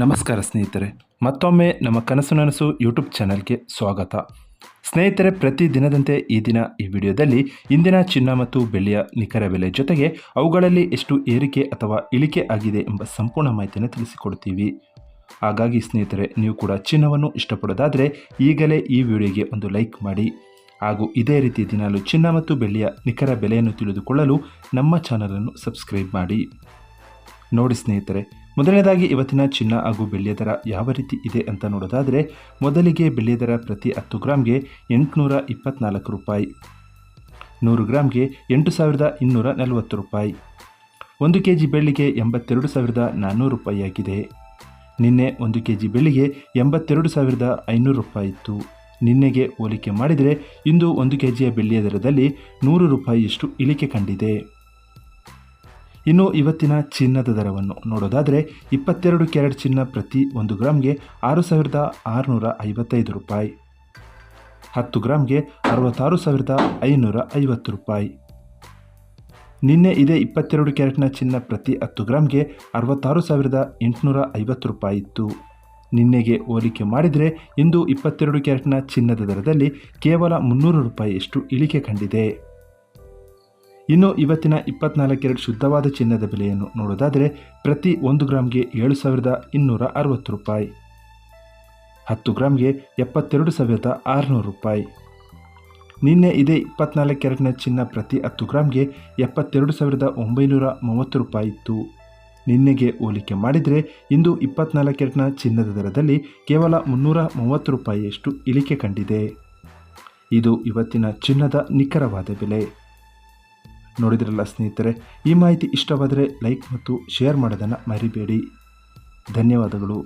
ನಮಸ್ಕಾರ ಸ್ನೇಹಿತರೆ, ಮತ್ತೊಮ್ಮೆ ನಮ್ಮ ಕನಸು ನನಸು ಯೂಟ್ಯೂಬ್ ಚಾನಲ್ಗೆ ಸ್ವಾಗತ. ಸ್ನೇಹಿತರೆ, ಪ್ರತಿ ದಿನದಂತೆ ಈ ವಿಡಿಯೋದಲ್ಲಿ ಇಂದಿನ ಚಿನ್ನ ಮತ್ತು ಬೆಳ್ಳಿಯ ನಿಖರ ಬೆಲೆ ಜೊತೆಗೆ ಅವುಗಳಲ್ಲಿ ಎಷ್ಟು ಏರಿಕೆ ಅಥವಾ ಇಳಿಕೆ ಆಗಿದೆ ಎಂಬ ಸಂಪೂರ್ಣ ಮಾಹಿತಿಯನ್ನು ತಿಳಿಸಿಕೊಡ್ತೀವಿ. ಹಾಗಾಗಿ ಸ್ನೇಹಿತರೆ, ನೀವು ಕೂಡ ಚಿನ್ನವನ್ನು ಇಷ್ಟಪಡೋದಾದರೆ ಈಗಲೇ ಈ ವಿಡಿಯೋಗೆ ಒಂದು ಲೈಕ್ ಮಾಡಿ. ಹಾಗೂ ಇದೇ ರೀತಿ ದಿನಾಲು ಚಿನ್ನ ಮತ್ತು ಬೆಳ್ಳಿಯ ನಿಖರ ಬೆಲೆಯನ್ನು ತಿಳಿದುಕೊಳ್ಳಲು ನಮ್ಮ ಚಾನಲನ್ನು ಸಬ್ಸ್ಕ್ರೈಬ್ ಮಾಡಿ. ನೋಡಿ ಸ್ನೇಹಿತರೆ, ಮೊದಲನೇದಾಗಿ ಇವತ್ತಿನ ಚಿನ್ನ ಹಾಗೂ ಬೆಳ್ಳಿಯ ದರ ಯಾವ ರೀತಿ ಇದೆ ಅಂತ ನೋಡೋದಾದರೆ, ಮೊದಲಿಗೆ ಬೆಳ್ಳಿಯ ದರ ಪ್ರತಿ 10 ಗ್ರಾಮ್ಗೆ 824 ರೂಪಾಯಿ, 100 ಗ್ರಾಮ್ಗೆ 8240 ರೂಪಾಯಿ, 1 ಕೆಜಿ ಬೆಳ್ಳಿಗೆ 82,400 ರೂಪಾಯಿ ಆಗಿದೆ. ನಿನ್ನೆ 1 ಕೆಜಿ ಬೆಳ್ಳಿಗೆ 82,500 ರೂಪಾಯಿ ಇತ್ತು. ನಿನ್ನೆಗೆ ಹೋಲಿಕೆ ಮಾಡಿದರೆ ಇಂದು 1 ಕೆಜಿಯ ಬೆಳ್ಳಿಯ ದರದಲ್ಲಿ 100 ರೂಪಾಯಿಯಷ್ಟು ಇಳಿಕೆ ಕಂಡಿದೆ. ಇನ್ನು ಇವತ್ತಿನ ಚಿನ್ನದ ದರವನ್ನು ನೋಡೋದಾದರೆ, 22 ಕ್ಯಾರೆಟ್ ಚಿನ್ನ ಪ್ರತಿ 1 ಗ್ರಾಮ್ಗೆ 6,655 ರೂಪಾಯಿ, 10 ಗ್ರಾಮ್ಗೆ 66,550 ರೂಪಾಯಿ. ನಿನ್ನೆ ಇದೇ 22 ಕ್ಯಾರೆಟ್ನ ಚಿನ್ನ ಪ್ರತಿ 10 ಗ್ರಾಮ್ಗೆ 66,850 ರೂಪಾಯಿ ಇತ್ತು. ನಿನ್ನೆಗೆ ಹೋಲಿಕೆ ಮಾಡಿದರೆ ಇಂದು 22 ಕ್ಯಾರೆಟ್ನ ಚಿನ್ನದ ದರದಲ್ಲಿ ಕೇವಲ 300 ರೂಪಾಯಿಯಷ್ಟು ಇಳಿಕೆ ಕಂಡಿದೆ. ಇನ್ನು ಇವತ್ತಿನ 24 ಕ್ಯಾರೆಟ್ ಶುದ್ಧವಾದ ಚಿನ್ನದ ಬೆಲೆಯನ್ನು ನೋಡೋದಾದರೆ, ಪ್ರತಿ 1 ಗ್ರಾಮ್ಗೆ 7,260 ರೂಪಾಯಿ, 10 ಗ್ರಾಮ್ಗೆ 72,600 ರೂಪಾಯಿ. ನಿನ್ನೆ ಇದೇ 24 ಕ್ಯಾರೆಟ್ನ ಚಿನ್ನ ಪ್ರತಿ 10 ಗ್ರಾಮ್ಗೆ 72,930 ರೂಪಾಯಿ ಇತ್ತು. ನಿನ್ನೆಗೆ ಹೋಲಿಕೆ ಮಾಡಿದರೆ ಇಂದು 24 ಕ್ಯಾರೆಟ್ನ ಚಿನ್ನದ ದರದಲ್ಲಿ ಕೇವಲ 330 ರೂಪಾಯಿಯಷ್ಟು ಇಳಿಕೆ ಕಂಡಿದೆ. ಇದು ಇವತ್ತಿನ ಚಿನ್ನದ ನಿಖರವಾದ ಬೆಲೆ. ನೋಡಿದ್ರಲ್ಲ ಸ್ನೇಹಿತರೆ, ಈ ಮಾಹಿತಿ ಇಷ್ಟವಾದರೆ ಲೈಕ್ ಮತ್ತು ಶೇರ್ ಮಾಡೋದನ್ನು ಮರಿಬೇಡಿ. ಧನ್ಯವಾದಗಳು.